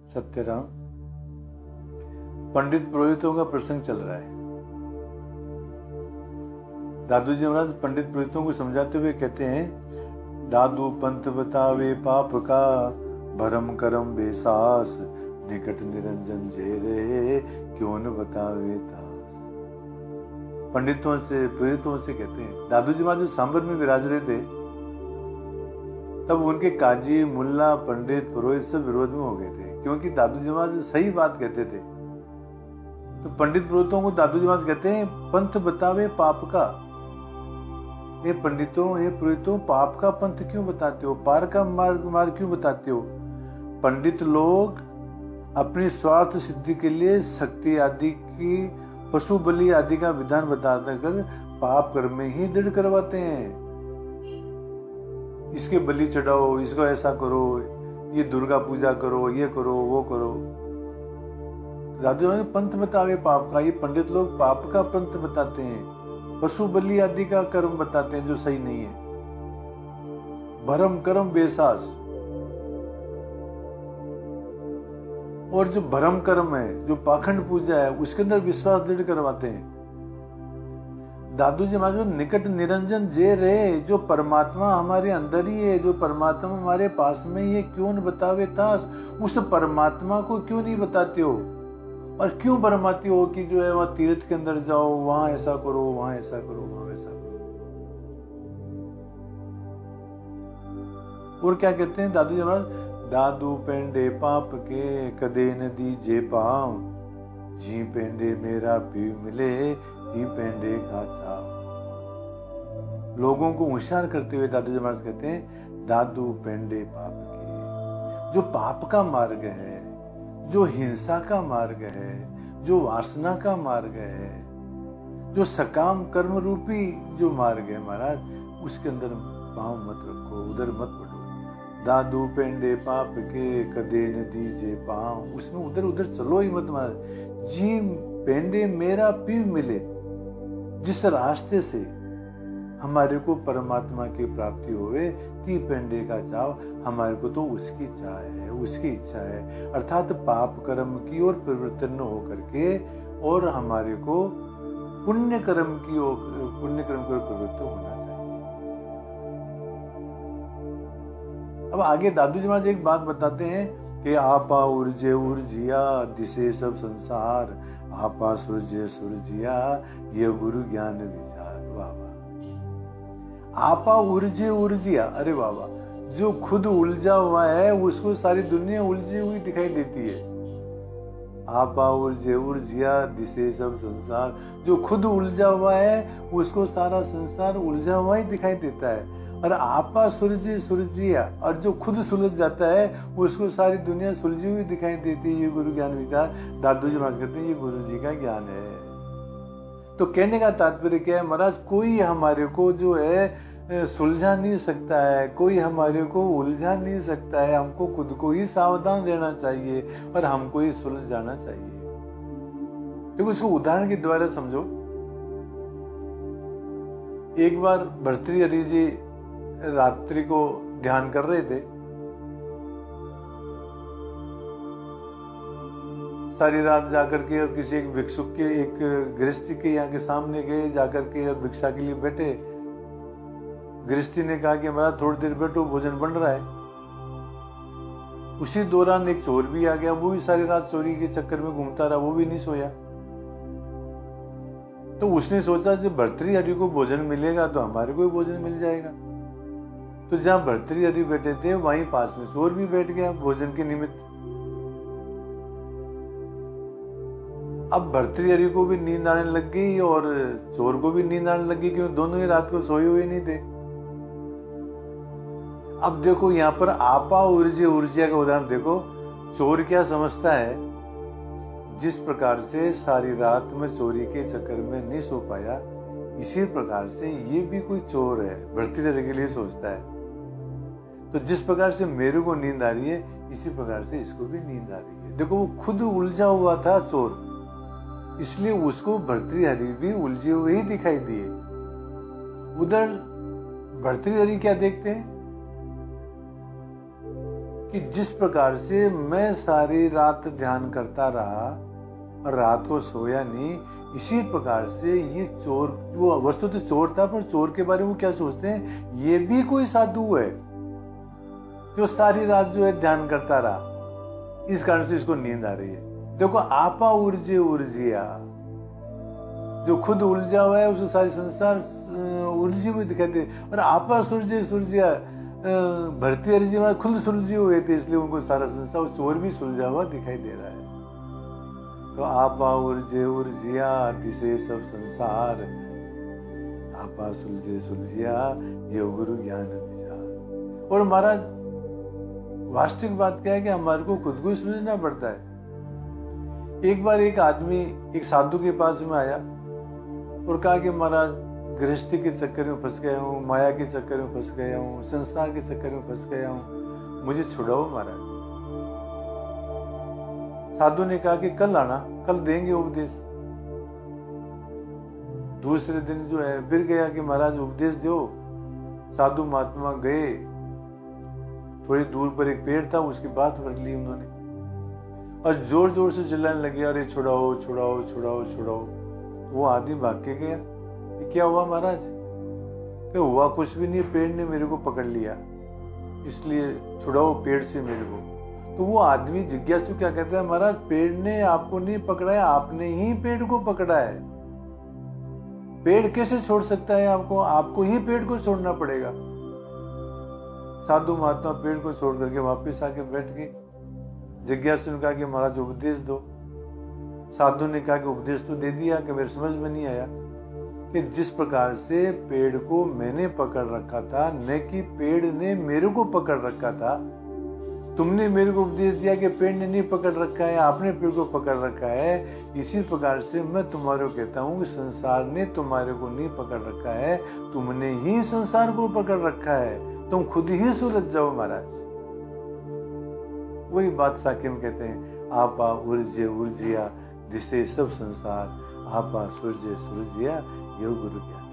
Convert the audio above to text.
सत्यराम, पंडित पुरोहितों का प्रसंग चल रहा है। दादू जी महाराज पंडित पुरोहितों को समझाते हुए कहते हैं, दादू पंथ बतावे पाप का, भरम करम बेसास, निकट निरंजन जेरे, क्यों न बतावे तास। पंडितों से पुरोहितों से कहते हैं, दादू जी महाराज जो सांबर में विराज रहे थे, तब उनके काजी, मुल्ला, पंडित, पुरोहित सब विरोध में हो गए थे, क्योंकि दादू जी महाराज सही बात कहते थे। तो पंडित पुरोहितों को दादू जी महाराज कहते हैं, पंथ बतावे पाप का। ये पंडितों, ये पुरोहितों, पाप का पंथ क्यों बताते हो, पार का मार्ग क्यों बताते हो। पंडित लोग अपनी स्वार्थ सिद्धि के लिए शक्ति आदि की, पशु बलि आदि का विधान बताते कर पाप कर्म में ही दृढ़ करवाते हैं। इसके बलि चढ़ाओ, इसको ऐसा करो, ये दुर्गा पूजा करो, ये करो, वो करो। दादू जी पंथ बतावे पाप का, ये पंडित लोग पाप का पंथ बताते हैं, पशु बलि आदि का कर्म बताते हैं जो सही नहीं है। भरम कर्म बेसास, और जो भरम कर्म है, जो पाखंड पूजा है, उसके अंदर विश्वास दृढ़ करवाते हैं। दादू जी महाराज निकट निरंजन जे रहे, जो परमात्मा हमारे अंदर ही है, जो परमात्मा हमारे पास में ही है, क्यों न बतावे तास। उस परमात्मा को क्यों नहीं बताते हो, और क्यों भरमाते हो कि जो है वहां तीर्थ के अंदर जाओ, वहां ऐसा करो, वहां ऐसा करो, वहां वैसा करो। और क्या कहते हैं दादू जी महाराज, दादू पेंडे पाप के, कदे न दीजे पाँव, जी पेंडे मेरा पीव मिले, जी पेंडे का चाव। लोगों को होशियार करते हुए दादू जी महाराज कहते हैं, दादू पेंडे पाप के, जो पाप का मार्ग है, जो हिंसा का मार्ग है, जो वासना का मार्ग है, जो सकाम कर्म रूपी जो मार्ग है महाराज, उसके अंदर पाँव मत रखो, उधर मत बढ़ो। दादू पेंडे पाप के, कदे न दीजे पाँव, उसमें उधर उधर चलो ही मत महाराज। जी पेंडे मेरा पीव मिले, जिस रास्ते से हमारे को परमात्मा की प्राप्ति होवे, ती पेंडे का चाव, हमारे को तो उसकी चाह है, उसकी इच्छा है, अर्थात पाप कर्म की ओर परिवर्तन हो करके, और हमारे को पुण्य कर्म की ओर प्रवृत्त होना चाहिए। अब आगे दादू जी महाराज एक बात बताते हैं कि आपा उर्जे उर्जिया, दिशे सब संसार, आपा सूर्य सूर्जिया, ये गुरु ज्ञान विचार। वाह वाह, आपा उर्जे उर्जिया, अरे वाह वाह, जो खुद उलझा हुआ है उसको सारी दुनिया उलझी हुई दिखाई देती है। आपा उर्जे उर्जिया, दिशे सब संसार, जो खुद उलझा हुआ है उसको सारा संसार उलझा हुआ ही दिखाई देता है। और आपा सुलझे सुलझिया, और जो खुद सुलझ जाता है उसको सारी दुनिया सुलझी हुई दिखाई देती है। ये गुरु ज्ञान विचार, दादू जी महाराज कहते हैं ये गुरु जी का ज्ञान है। तो कहने का तात्पर्य क्या है महाराज, कोई हमारे को जो है सुलझा नहीं सकता है, कोई हमारे को उलझा नहीं सकता है। हमको खुद को ही सावधान रहना चाहिए और हमको ही सुलझ जाना चाहिए। देखो इसको उदाहरण के द्वारा समझो। एक बार भर्तृहरि जी रात्रि को ध्यान कर रहे थे, सारी रात जाकर के और किसी एक भिक्षुक के, एक गृहस्थी के यहाँ के सामने गए, जाकर के और भिक्षा के लिए बैठे। गृहस्थी ने कहा कि महाराज थोड़ी देर बैठो, भोजन बन रहा है। उसी दौरान एक चोर भी आ गया, वो भी सारी रात चोरी के चक्कर में घूमता रहा, वो भी नहीं सोया। तो उसने सोचा जब भर्तृहरि को भोजन मिलेगा तो हमारे को भी भोजन मिल जाएगा। तो जहां भर्तृहरि बैठे थे वहीं पास में चोर भी बैठ गया भोजन के निमित्त। अब भर्तृहरि को भी नींद आने लग गई और चोर को भी नींद आने लगी, क्योंकि दोनों ही रात को सोए हुए नहीं थे। अब देखो यहाँ पर आपा उर्जे ऊर्जा का उदाहरण देखो। चोर क्या समझता है, जिस प्रकार से सारी रात में चोरी के चक्कर में नहीं सो पाया, इसी प्रकार से ये भी कोई चोर है, भर्तृहरि के लिए सोचता है। तो जिस प्रकार से मेरे को नींद आ रही है, इसी प्रकार से इसको भी नींद आ रही है। देखो वो खुद उलझा हुआ था चोर, इसलिए उसको भर्तृहरि भी उलझे हुए ही दिखाई दिए। उधर भर्तृहरि क्या देखते हैं, कि जिस प्रकार से मैं सारी रात ध्यान करता रहा और रात को सोया नहीं, इसी प्रकार से ये चोर, वो वस्तु तो चोर था, पर चोर के बारे में वो क्या सोचते हैं, ये भी कोई साधु है जो सारी रात जो है ध्यान करता रहा, इस कारण से इसको नींद आ रही है। देखो, आपा उर्जे उर्जिया, जो खुद उलझा हुआ है उसे सारी संसार उलझी हुई दिखाई दे, और आपा सुलझे सुलझिया, भरती अर्जी में खुद सुलझे हुए थे, इसलिए उनको सारा संसार, चोर भी सुलझा हुआ दिखाई दे रहा है। तो आपा उर्जे उर्जिया दिसे सब संसार, आपा सुलझे सुलझिया ये गुरु ज्ञान विचार। और महाराज, वास्तविक बात क्या है कि हमारे को खुद को सुलझना पड़ता है। एक बार एक आदमी एक साधु के पास में आया और कहा कि महाराज, गृहस्थी के चक्कर में फंस गया हूँ, माया के चक्कर में फंस गया हूँ, संसार के चक्कर में फंस गया हूँ, मुझे छुड़ाओ महाराज। साधु ने कहा कि कल आना, कल देंगे उपदेश। दूसरे दिन जो है फिर गया कि महाराज उपदेश दो। साधु महात्मा गए, थोड़ी दूर पर एक पेड़ था, उसकी बात कर ली उन्होंने और जोर जोर से चिल्लाने लगे, अरे छुड़ाओ छुड़ाओ छुड़ाओ छुड़ाओ। वो आदमी भाग के गया। क्या हुआ महाराज? क्या हुआ? कुछ भी नहीं, पेड़ ने मेरे को पकड़ लिया, इसलिए छुड़ाओ पेड़ से मेरे को। तो वो आदमी जिज्ञासु क्या कहता है, महाराज पेड़ ने आपको नहीं पकड़ा है, आपने ही पेड़ को पकड़ा है। पेड़ कैसे छोड़ सकता है आपको? आपको ही पेड़ को छोड़ना पड़ेगा। साधु महात्मा पेड़ को छोड़ करके वापिस आके बैठ गए। जिज्ञासु ने कहा कि महाराज उपदेश दो। साधु ने कहा कि उपदेश तो दे दिया कि मेरे समझ में नहीं आया कि जिस प्रकार से पेड़ को मैंने पकड़ रखा था, न कि पेड़ ने मेरे को पकड़ रखा था। तुमने मेरे को उपदेश दिया कि पेड़ ने नहीं पकड़ रखा है, आपने पेड़ को पकड़ रखा है। इसी प्रकार से मैं तुम्हारे को कहता हूँ कि संसार ने तुम्हारे को नहीं पकड़ रखा है, तुमने ही संसार को पकड़ रखा है। तुम खुद ही सुलझ जाओ महाराज। वही बात साखी में कहते हैं, आपा उर्जे उर्जिया दिसे सब संसार, आपा सूर्य सूर्जिया यो गुरु ज्ञान।